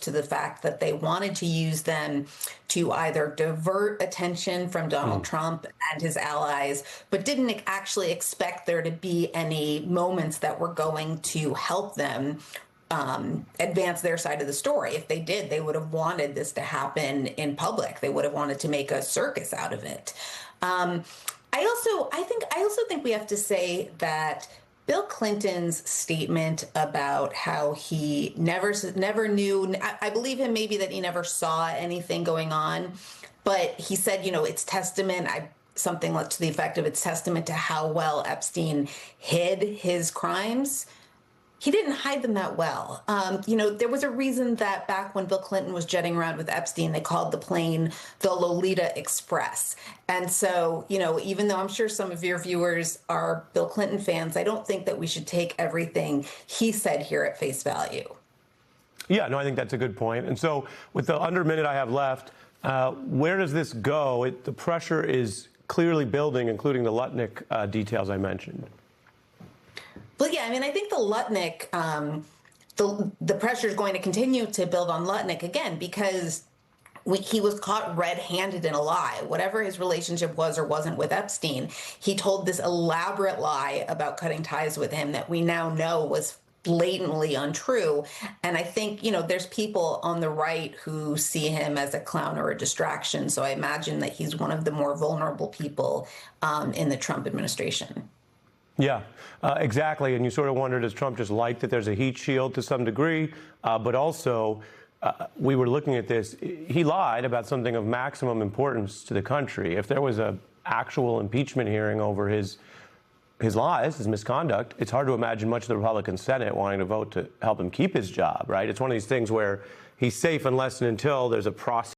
to the fact that they wanted to use them to either divert attention from Donald Trump and his allies, but didn't actually expect there to be any moments that were going to help them advance their side of the story. If they did, they would have wanted this to happen in public. They would have wanted to make a circus out of it. I also think we have to say that Bill Clinton's statement about how he never knew, I believe him maybe that he never saw anything going on, but he said, it's testament, something to the effect of it's testament to how well Epstein hid his crimes. He didn't hide them that well. There was a reason that back when Bill Clinton was jetting around with Epstein, they called the plane the Lolita Express. And so, even though I'm sure some of your viewers are Bill Clinton fans, I don't think that we should take everything he said here at face value. Yeah, no, I think that's a good point. And so with the under minute I have left, where does this go? The pressure is clearly building, including the Lutnick details I mentioned. Well, yeah, I think the Lutnick, the pressure is going to continue to build on Lutnick again, because he was caught red-handed in a lie. Whatever his relationship was or wasn't with Epstein, he told this elaborate lie about cutting ties with him that we now know was blatantly untrue. And I think, there's people on the right who see him as a clown or a distraction. So I imagine that he's one of the more vulnerable people in the Trump administration. Yeah, exactly. And you sort of wonder, does Trump just like that there's a heat shield to some degree? But also, we were looking at this. He lied about something of maximum importance to the country. If there was an actual impeachment hearing over his lies, his misconduct, it's hard to imagine much of the Republican Senate wanting to vote to help him keep his job, right? It's one of these things where he's safe unless and until there's a process